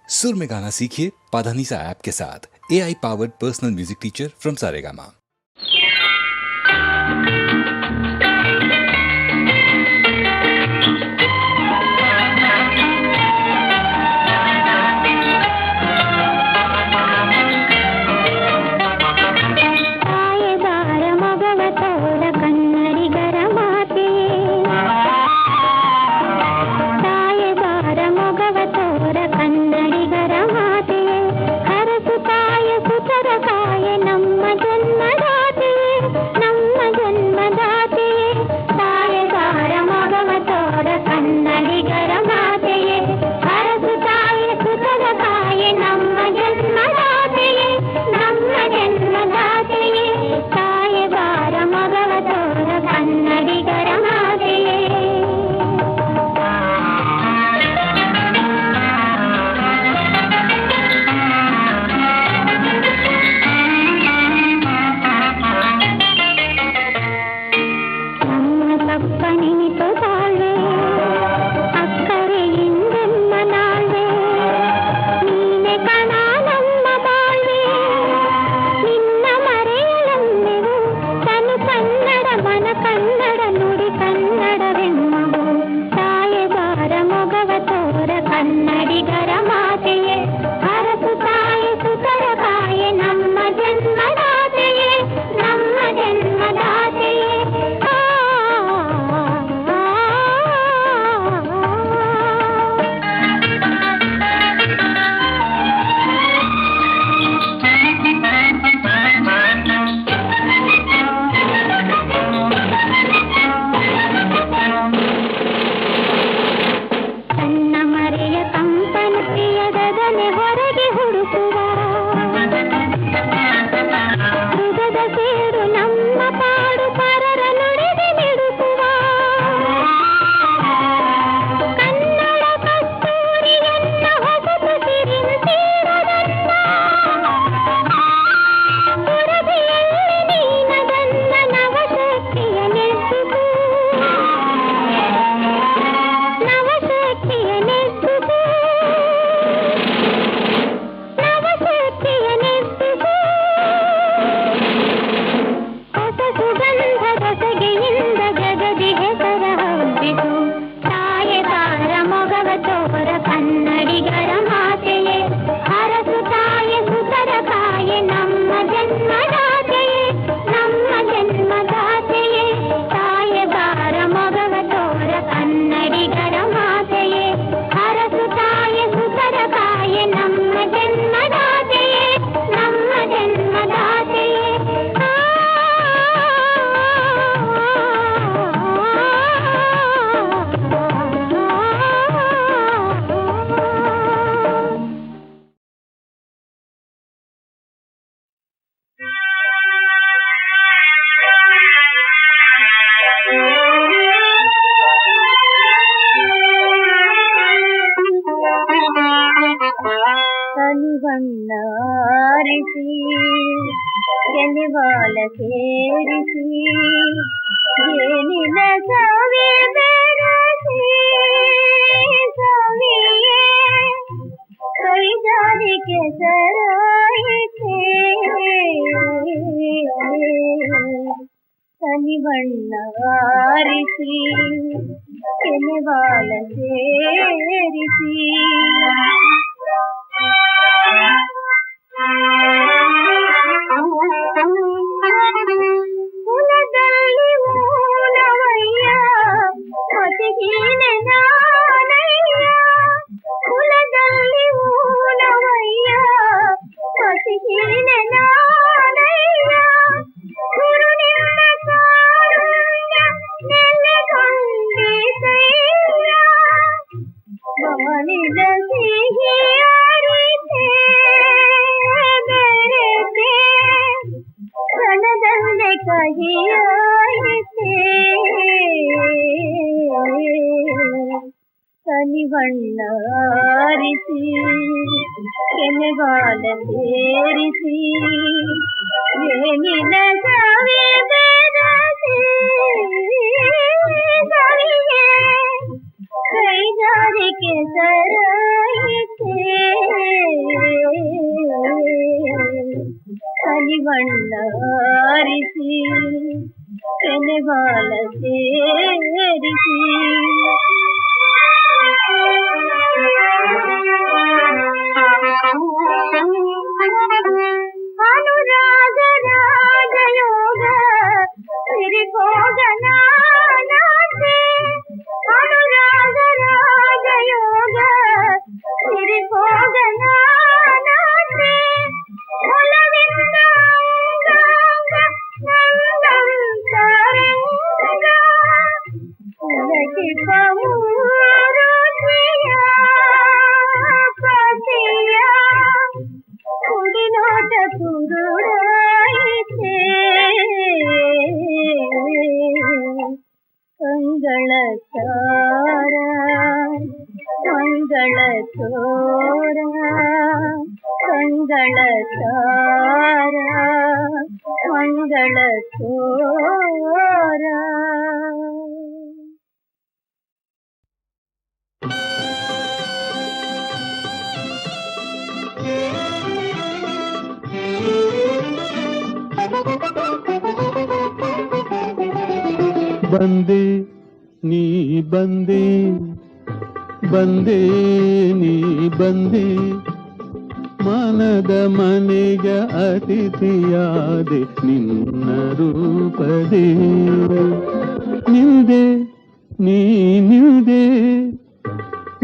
सुर में गाना सीखिए पाधानीसा ऐप के साथ। AI powered personal music teacher from Saregama. ಗೆಲಿವಾಲ ಸೇರಿಸಿ ಏನಿನ ಸವಿ ಬೆರಸಿ ಸವಿಯೇ ಕೈ ಜಾರಿಗೆ ಸರಾಯಿತೆ ಕನಿವಣ್ಣ ಆರಿಸಿ ಗೆಲಿವಾಲ ಸೇರಿಸಿ ಕುಲದಲ್ಲಿ ಮೂಲವಯ್ಯ ಮತಿಹೀನ ನಾನಯ್ಯ ಕುಲದಲ್ಲಿ ಮೂಲವಯ್ಯ ಮತಿಹೀನ ನಾನಯ್ಯ ಗುರು ನಿಮ್ಮ ಕಾರುಣ್ಯ ನೆಲೆಗೊಂಡಿತಯ್ಯ ಬಾಳಿದ ಸಿಹಿಯಾರಿತೆ ಬೆರೆತೆ ಕಣದಂದೆ ಕಹಿಯಾಯಿತೆ ಕನಿವಣ್ಣ ಆರಿಸಿ ಕೆನೆಗಾಲ ಸೇರಿಸಿ ಏನಿನ ಸವಿ ಬೆರಸಿ ಸವಿಯೇ ಕೈಗಾರಿಕೆ ಸರಾಯಿತೆ ಮಣಿವಣ್ಣ ಆರಿಸಿ ಕೆನೆವಾಲ ಸೇರಿಸಿ ಅನುರಾಗ ರಾಜಯೋಗ ಸಿರಿಭೋಗನಾನಾಸೆ ಅನುರಾಗ ರಾಜಯೋಗ ಸಿರಿಭೋಗನಾನಾಸೆ ಒಲವಿಂದ ಅಂಗಾಂಗ ನಂದಂತರಂಗ ಉಲಕಿಪ ಮೂರುತಿಯ ಪತಿಯ ಕುಡಿನೋಟ ಕುರುಡಾಯಿತೆ ಕಂಗಳ ಚಾರ ಮಂಗಳ ಚೋರ ಕಂಗಳ ಚಾರ ಮಂಗಳ ಚೋರ ಬಂದೆ ನೀ ಬಂದೆ ಬಂದೆ ನೀ ಬಂದೆ ಮನದ ಮನೆಯ ಅತಿಥಿಯಾದೆ ನಿನ್ನ ರೂಪದೆ ನಿಲ್ದೆ ನೀ ನಿಲ್ದೆ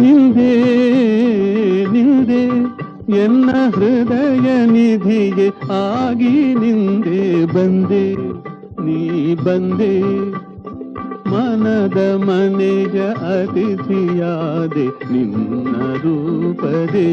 ನಿಲ್ದೆ ನಿಲ್ದೆ ಎನ್ನ ಹೃದಯ ನಿಧಿಗೆ ಆಗಿ ನಿಂದೆ ಬಂದೆ ನೀ ಬಂದೆ ಮನದ ಮನೆಯ ಅತಿಥಿಯಾದೆ ನಿನ್ನ ರೂಪದೆ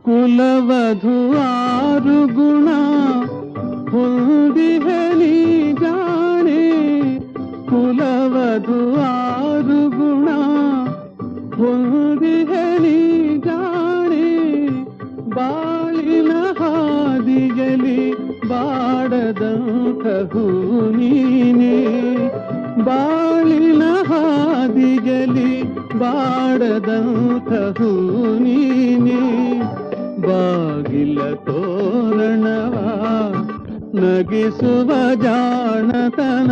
ಕುಲವಧು ಆರು ಗುಣ ಹೊಂದಿಹೆ ನೀ ಜಾಣೆ ಕುಲವಧು ಆರು ಗುಣ ಹೊಂದಿಹೆ ನೀ ಜಾಣೆ ಬಾಳಿನ ಹಾದಿಯಲಿ ಬಾಡದಂತಹೂ ನೀನೆ ಬಾಳಿನ ಹಾದಿಯಲಿ ಬಾಡದಂತಹೂ ನೀನೆ ಬಾಗಿಲ ತೋರಣವ ನಗಿಸುವ ಜಾಣತನ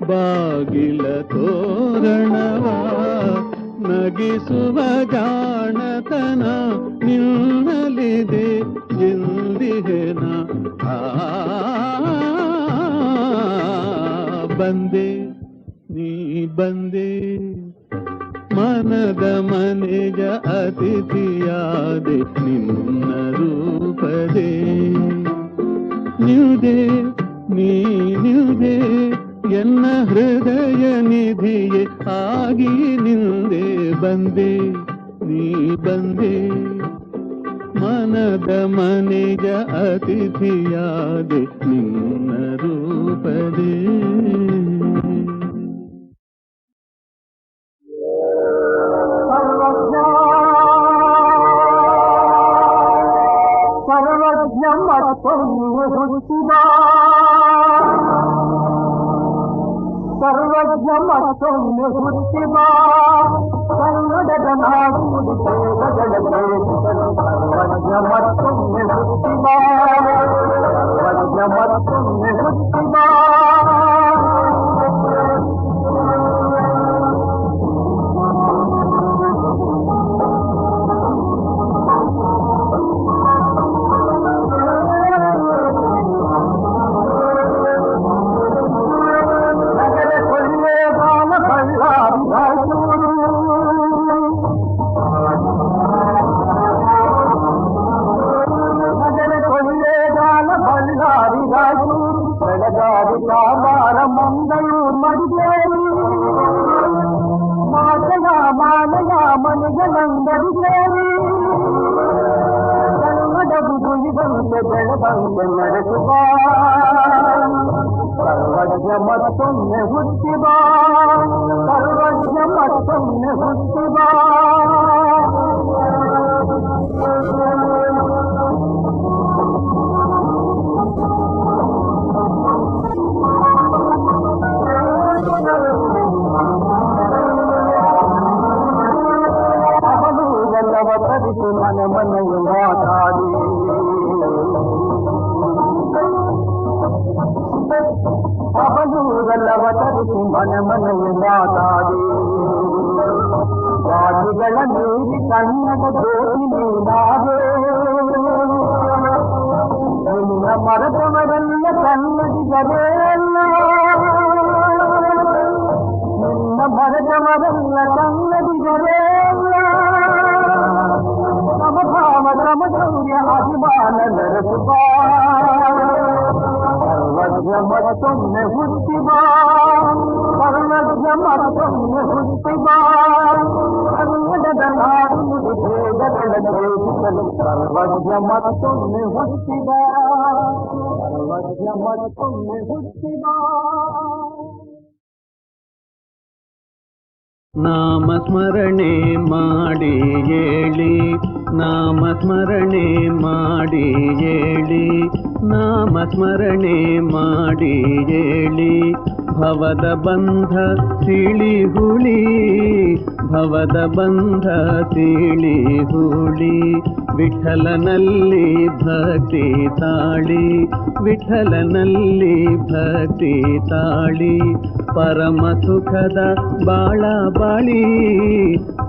ಬಾಗಿಲ ತೋರಣವ ನಗಿಸುವ ಜಾಣತನ ನಿನ್ನಲಿದೆ ಎಂದಿಹೆನ ಬಂದೆ ನೀ ಬಂದೆ ಮನದ ಮನೆಯ ಅತಿಥಿಯಾದೆ ನಿನ್ನ ರೂಪದೆ ನಿಲ್ದೆ ನೀ ನಿಲ್ದೆ ಎನ್ನ ಹೃದಯ ನಿಧಿಯೇ ಆಗಿ ನಿಲ್ದೆ ಬಂದೆ ನೀ ಬಂದೆ ಮನದ ಮನೆಯ ಅತಿಥಿಯಾದೆ ನಿನ್ನ ರೂಪದೆ ಸರ್ವಜ್ಞ ಮತ್ತೊಮ್ಮೆ ಹುಟ್ಟಿದ ಸರ್ವಜ್ಞ ಮತ್ತೊಮ್ಮೆ ಹುಟ್ಟಿದ ಕನ್ನಡದ ನಾಡು ಸರ್ವಜ್ಞ ಮತ್ತೊಮ್ಮೆ ಹುಟ್ಟಿದ ಸರ್ವಜ್ಞ ಮತ್ತೊಮ್ಮೆ ಹುಟ್ಟಿದ ಬೆಳಗಾವಿ ಕಾಮಾರ ಮಂಗಳೂರು ಮಡಿಕೇರಿ ಮಾತೆಯ ಮಾನೆಯ ಮನೆಗಳಂದರಿ ಸೇರಿ ಕನ್ನಡ ಬುದುಳಿದಂತೆ ಬೆಳೆದಂತೆ ನಡೆಸುವ ಸರ್ವಜ್ಞ ಮತ್ತೊಮ್ಮೆ ಹುಟ್ಟಿದ ಸರ್ವಜ್ಞ ಮತ್ತೊಮ್ಮೆ ಹುಟ್ಟಿದ ಮನೆ ಮನೆಗೆ ಮಾತಾಡಿ ವಾದಿಗಳ ನೀರಿ ಕನ್ನಡ ಜ್ಯೋತಿ ನೀನಾದೆ ನಿನ್ನ ಮರೆತವರೆಲ್ಲ ಕನ್ನಡಿಗರೇ ಅಲ್ಲ ನಿನ್ನ ಮರೆತವರೆಲ್ಲ ಕನ್ನಡಿಗರೇ ಅಲ್ಲ ಸಮಭಾವ ಸಮಶೌರ್ಯ ಅಭಿಮಾನ ನಡೆಸುವ ಸರ್ವಜ್ಞ ಮತ್ತೊಮ್ಮೆ ಹುಟ್ಟಿ ಬಾ ಸರ್ವಜ್ಞ ಮತ್ತೊಮ್ಮೆ ಹುಟ್ಟಿ ಬಾ ಕನ್ನಡದ ನಾಡು ನುಡಿ ಭೇದಗಳ ಜಯಿಸಲು ಸರ್ವಜ್ಞ ಮತ್ತೊಮ್ಮೆ ಹುಟ್ಟಿ ಬಾ ಸರ್ವಜ್ಞ ಮತ್ತೊಮ್ಮೆ ಹುಟ್ಟಿ ಬಾ. ನಾಮ ಸ್ಮರಣೆ ಮಾಡಿ ಏಳಿ ನಾಮ ಸ್ಮರಣೆ ಮಾಡಿ ಏಳಿ ನಾಮ ಸ್ಮರಣೆ ಮಾಡಿ ಏಳಿ ಭವದ ಬಂಧ ಸಿಳಿ ಹುಳಿ ಭವದ ಬಂಧ ಸಿಳಿ ಹುಳಿ ವಿಠಲನಲ್ಲಿ ಭಕ್ತಿ ತಾಳಿ ವಿಠಲನಲ್ಲಿ ಭಕ್ತಿ ತಾಳಿ ಪರಮ ಸುಖದ ಬಾಳ ಬಾಳಿ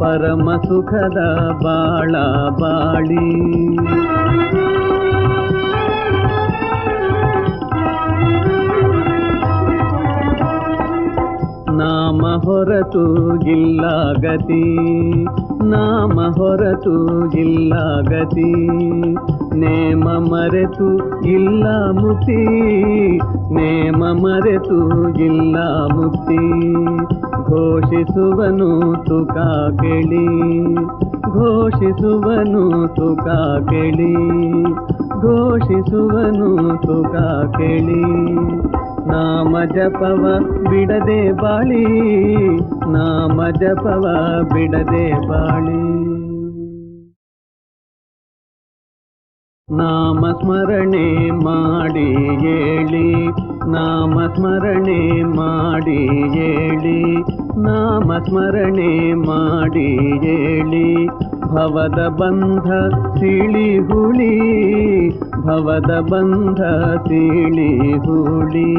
ಪರಮ ಸುಖದ ಬಾಳ ಬಾಳಿ. ನಾಮ ಹೊರತು ಇಲ್ಲ ಗತಿ ನಾಮ ಹೊರತು ಇಲ್ಲ ಗತಿ ನೇಮ ಮರೆತು ಇಲ್ಲ ಮುಕ್ತಿ ನೇಮ ಮರೆತು ಇಲ್ಲ ಮುಕ್ತಿ ಘೋಷಿಸುವನು ತುಕ ಕೇಳಿ ಘೋಷಿಸುವನು ತುಕ ಕೇಳಿ ಘೋಷಿಸುವನು ತುಕ ಕೇಳಿ ನಾಮ ಜಪವ ಬಿಡದೆ ಬಾಳಿ ನಾಮ ಜಪವ ಬಿಡದೆ ಬಾಳಿ. ನಾಮ ಸ್ಮರಣೆ ಮಾಡಿ ಏಳಿ ನಾಮ ಸ್ಮರಣೆ ಮಾಡಿ ಏಳಿ ನಾಮ ಸ್ಮರಣೆ ಮಾಡಿ ಏಳಿ ಭವದ ಬಂಧ ಸಿಳಿ ಹುಳಿ ಭವದ ಬಂಧ ಸಿಳಿ ಹುಳಿ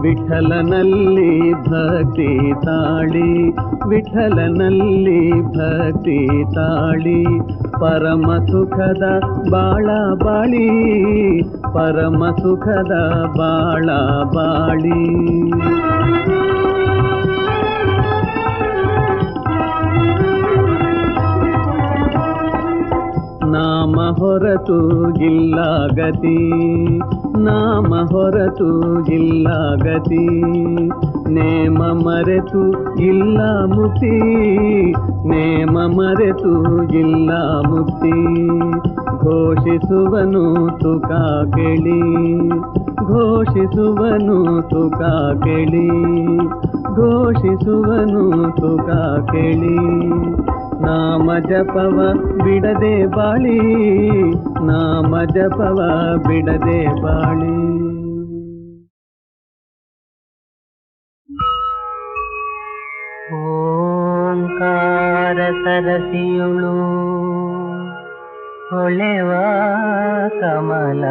ವಿಠಲನಲ್ಲಿ ಭಕ್ತಿ ತಾಳಿ ವಿಠಲನಲ್ಲಿ ಭಕ್ತಿ ತಾಳಿ ಪರಮ ಸುಖದ ಬಾಳ ಬಾಳಿ ಪರಮ ಸುಖದ ಬಾಳ ಬಾಳಿ. ನಾಮ ಹೊರತು ಇಲ್ಲ ಗತಿ ನಾಮ ಹೊರತು ಇಲ್ಲ ಗತಿ ನೇಮ ಮರೆತು ಇಲ್ಲ ಮುಕ್ತಿ ನೇಮ ಮರೆತು ಇಲ್ಲ ಮುಕ್ತಿ ಘೋಷಿಸುವನು ತುಕ ಕೇಳಿ ಘೋಷಿಸುವನು ತುಕ ಕೇಳಿ ಘೋಷಿಸುವನು ತುಕ ಕೇಳಿ ನಾಮ ಜಪವ ಬಿಡದೆ ಬಾಳಿ ನಾಮ ಜಪವ ಬಿಡದೆ ಬಾಳಿ. ಓಂಕಾರ ಸರಸಿಯುಳು ಹೊಳೆವ ಕಮಲ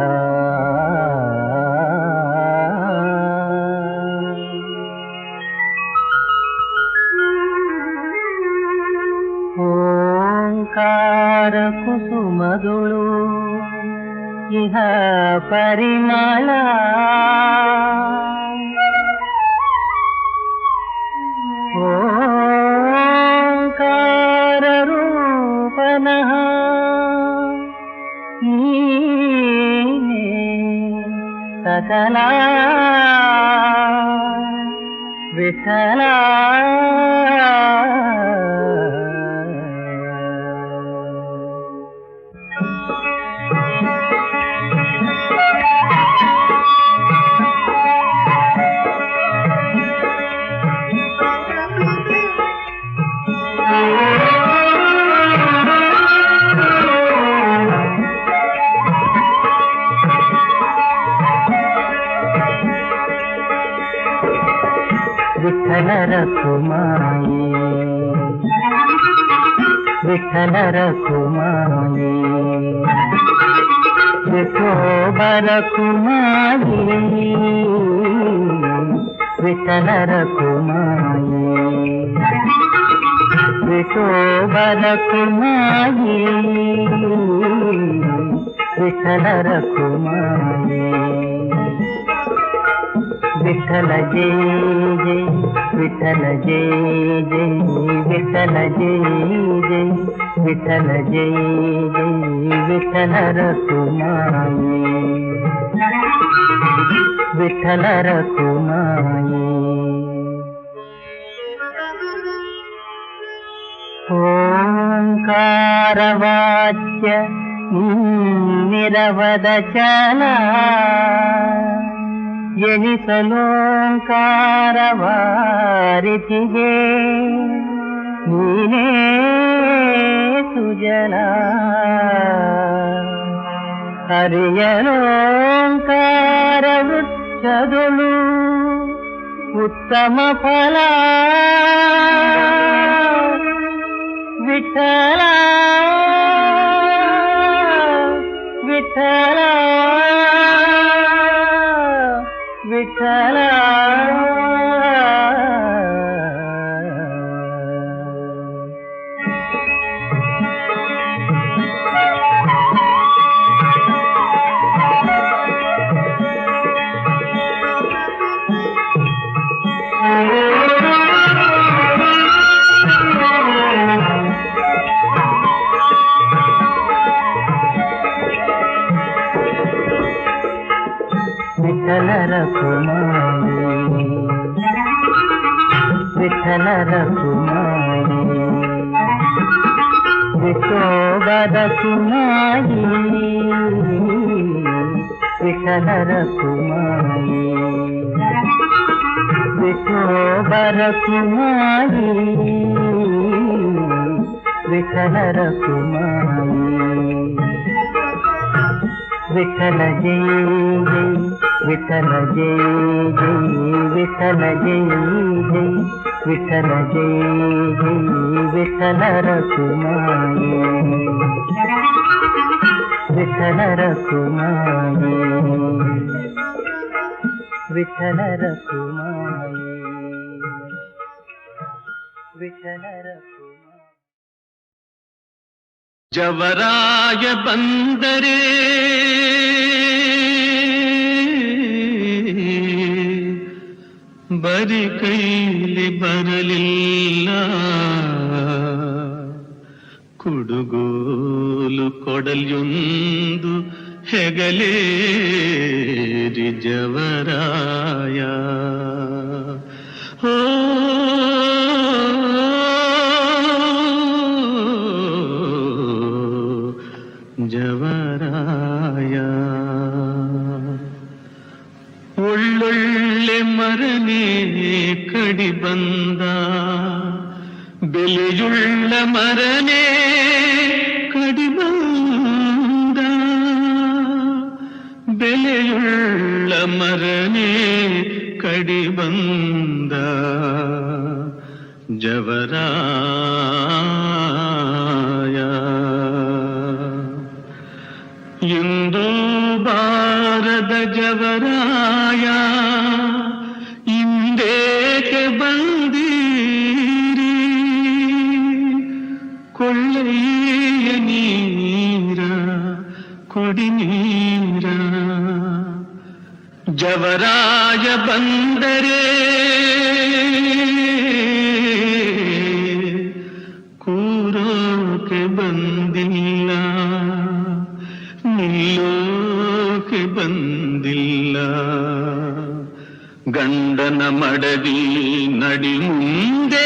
ಓಂಕಾರ ಕುಸುಮದುಳು ಇಹ ಪರಿಮಳ ಓಂಕಾರ ರೂಪನಃ ನೀನೇ ಸಕಲ ವಿಠಲ ವಿಠಲರ ಕುಮಾಯಿ ವಿಠಲರ ಕುಮಾಯಿ ವಿಠೋಬರ ಕುಮಾಯಿ ವಿಠಲರ ಕುಮಾಯಿ ವಿಠೋಬರ ಕುಮಾಯಿ ವಿಠಲರ ಕುಮಾಯಿ ವಿಠಲ ಜಯ ಜಯ ವಿಠಲ ಜಯ ಜಯ ವಿಠಲ ಜಯ ಜಯ ವಿಠಲ ಜಯ ಜಯ ವಿಠಲರ ಕುಮಾಯಿ ವಿಠಲರ ಕುಮಾಯಿ ಓಂಕಾರವಾಚ್ಯ ನಿರವದ ಚಲ ಎನಿಸಲೋಂಕಾರವಾರಿತಿಗೆ ನೀನೇ ಸುಜಲ ಹರಿಯಲೋಂಕಾರ ವೃಕ್ಷದೊಳು ಉತ್ತಮ ಫಲ ವಿಠಲ ವಿಠಲ ವಿಠಲ ವಿಠಲರ ಕುಮಾರಿ ವಿಠಲರ ಕುಮಾರಿ ವಿಠೋಬರ ಕುಮಾರಿ ವಿಠಲರ ಕುಮಾರಿ ವಿಠೋಬರ ಕುಮಾರಿ ವಿಠಲರ ಕುಮಾರಿ ವಿಠಲ ಜಯ ಜಯ ವಿಠಲ ಜಯ ಜಯ ವಿಠಲ ಜಯ ಜಯ ವಿಠಲ ಜಯ ಜಯ ವಿಠಲರ ಕುಮಾರಿ ವಿಠಲರ ಕುಮಾರಿ ವಿಠಲರ ಕುಮಾರಿ ವಿಠಲರ ಕುಮಾರಿ ಜವರಾಯ ಬಂದರೆ ಬರಿ ಕೈಲಿ ಬರಲಿಲ್ಲ ಕುಡುಗೋಲು ಕೊಡಲ್ಯೊಂದು ಹೆಗಲೇರಿ ಜವರಾಯ ಓ ಜವರಾಯ ಒಳ್ಳೊಳ್ಳೆ ಮರನೇ ಕಡಿ ಬಂದ ಬೆಲೆಯುಳ್ಳ ಮರನೇ ಕಡಿ ಬಂದ ಬೆಲೆಯುಳ್ಳ ಮರನೇ ಕಡಿ ಬಂದ ಜವರಾಯ ಇಂದು ಬಾರದ ಜವರಾಯ ಇಂದೇಕೆ ಬಂದೀರಿ ಕೊಳ್ಳೆಯ ನೀರ ಕೊಡಿ ನೀರ ಜವರಾಯ ಬಂದರೆ ಕೂರೋಕೆ ಬಂದಿಲ್ಲ ನಿಲ್ಲೋಕೆ ಬಂದಿಲ್ಲ ಗಂಡನ ಮಡದಿ ನಡಿ ಮುಂದೆ